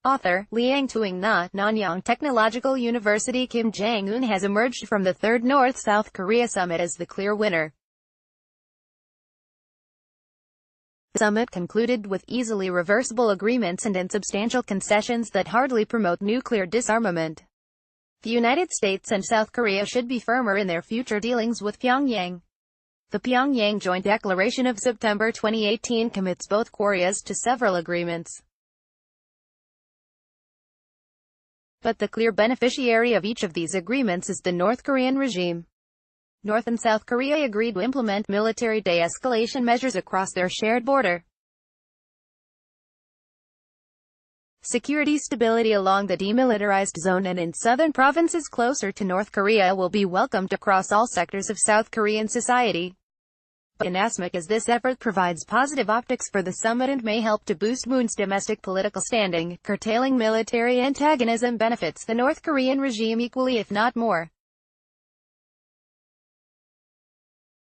Author, Liang Tuang Nah, Nanyang Technological University. Kim Jong-un has emerged from the third North-South Korea summit as the clear winner. The summit concluded with easily reversible agreements and insubstantial concessions that hardly promote nuclear disarmament. The United States and South Korea should be firmer in their future dealings with Pyongyang. The Pyongyang Joint Declaration of September 2018 commits both Koreas to several agreements. But the clear beneficiary of each of these agreements is the North Korean regime. North and South Korea agreed to implement military de-escalation measures across their shared border. Security stability along the demilitarized zone and in southern provinces closer to North Korea will be welcomed across all sectors of South Korean society. But inasmuch as this effort provides positive optics for the summit and may help to boost Moon's domestic political standing, curtailing military antagonism benefits the North Korean regime equally if not more.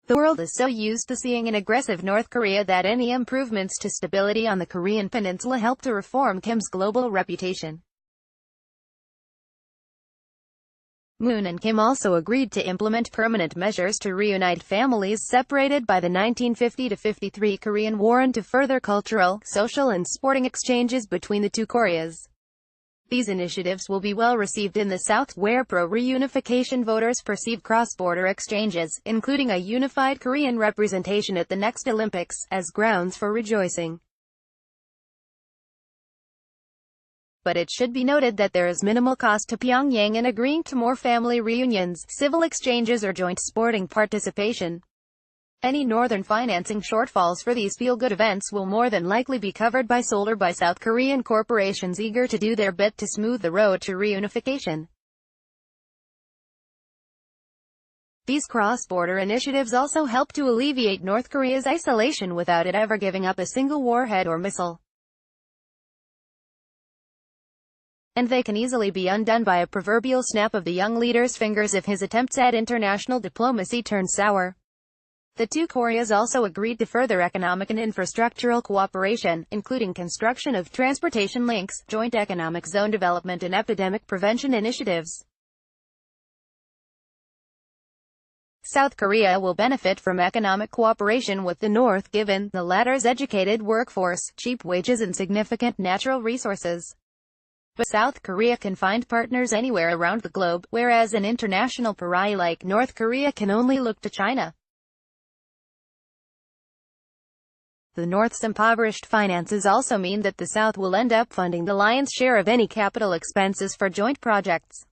The world is so used to seeing an aggressive North Korea that any improvements to stability on the Korean peninsula help to reform Kim's global reputation. Moon and Kim also agreed to implement permanent measures to reunite families separated by the 1950-53 Korean War and to further cultural, social and sporting exchanges between the two Koreas. These initiatives will be well received in the South, where pro-reunification voters perceive cross-border exchanges, including a unified Korean representation at the next Olympics, as grounds for rejoicing. But it should be noted that there is minimal cost to Pyongyang in agreeing to more family reunions, civil exchanges or joint sporting participation. Any northern financing shortfalls for these feel-good events will more than likely be covered by Seoul or by South Korean corporations eager to do their bit to smooth the road to reunification. These cross-border initiatives also help to alleviate North Korea's isolation without it ever giving up a single warhead or missile. And they can easily be undone by a proverbial snap of the young leader's fingers if his attempts at international diplomacy turn sour. The two Koreas also agreed to further economic and infrastructural cooperation, including construction of transportation links, joint economic zone development and epidemic prevention initiatives. South Korea will benefit from economic cooperation with the North given the latter's educated workforce, cheap wages and significant natural resources. But South Korea can find partners anywhere around the globe, whereas an international pariah like North Korea can only look to China. The North's impoverished finances also mean that the South will end up funding the lion's share of any capital expenses for joint projects.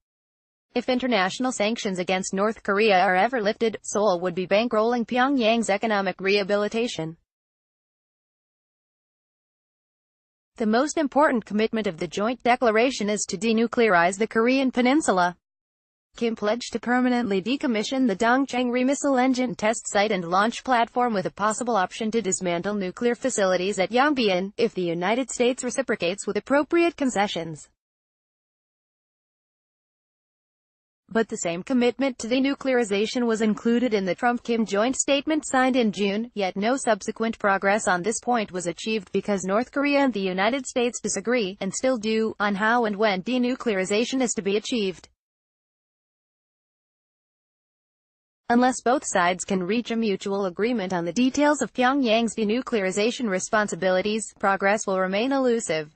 If international sanctions against North Korea are ever lifted, Seoul would be bankrolling Pyongyang's economic rehabilitation. The most important commitment of the joint declaration is to denuclearize the Korean peninsula. Kim pledged to permanently decommission the Dongchang missile engine test site and launch platform with a possible option to dismantle nuclear facilities at Yongbyon, if the United States reciprocates with appropriate concessions. But the same commitment to denuclearization was included in the Trump-Kim joint statement signed in June, yet no subsequent progress on this point was achieved because North Korea and the United States disagree, and still do, on how and when denuclearization is to be achieved. Unless both sides can reach a mutual agreement on the details of Pyongyang's denuclearization responsibilities, progress will remain elusive.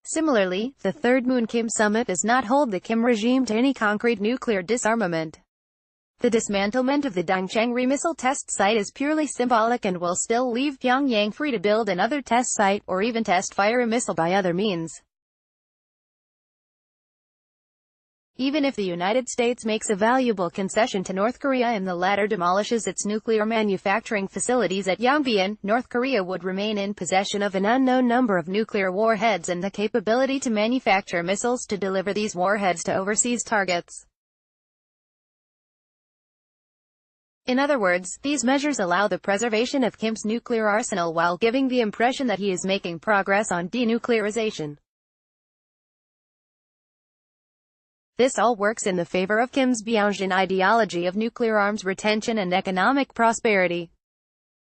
Similarly, the third Moon-Kim summit does not hold the Kim regime to any concrete nuclear disarmament. The dismantlement of the Dongchang missile test site is purely symbolic and will still leave Pyongyang free to build another test site, or even test-fire a missile by other means. Even if the United States makes a valuable concession to North Korea and the latter demolishes its nuclear manufacturing facilities at Yongbyon, North Korea would remain in possession of an unknown number of nuclear warheads and the capability to manufacture missiles to deliver these warheads to overseas targets. In other words, these measures allow the preservation of Kim's nuclear arsenal while giving the impression that he is making progress on denuclearization. This all works in the favor of Kim's Pyongyang ideology of nuclear arms retention and economic prosperity.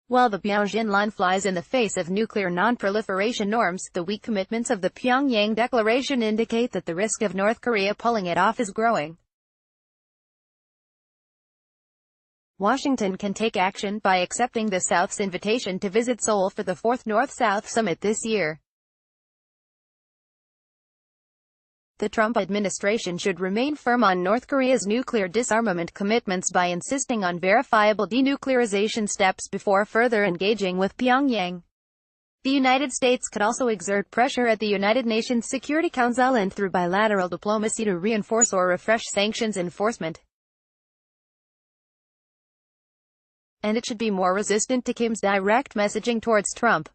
While the Pyongyang line flies in the face of nuclear non-proliferation norms, the weak commitments of the Pyongyang Declaration indicate that the risk of North Korea pulling it off is growing. Washington can take action by accepting the South's invitation to visit Seoul for the 4th North-South Summit this year. The Trump administration should remain firm on North Korea's nuclear disarmament commitments by insisting on verifiable denuclearization steps before further engaging with Pyongyang. The United States could also exert pressure at the United Nations Security Council and through bilateral diplomacy to reinforce or refresh sanctions enforcement. And it should be more resistant to Kim's direct messaging towards Trump.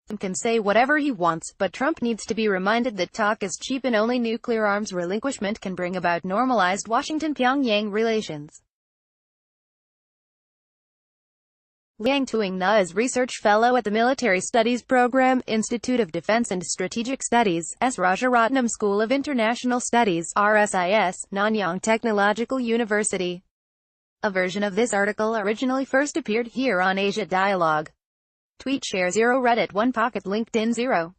Kim can say whatever he wants, but Trump needs to be reminded that talk is cheap and only nuclear arms relinquishment can bring about normalized Washington-Pyongyang relations. Liang Tuang Nah is Research Fellow at the Military Studies Program, Institute of Defense and Strategic Studies, S. Rajaratnam School of International Studies, RSIS, Nanyang Technological University. A version of this article originally first appeared here on Asia Dialogue. Tweet share 0 Reddit 1 Pocket LinkedIn 0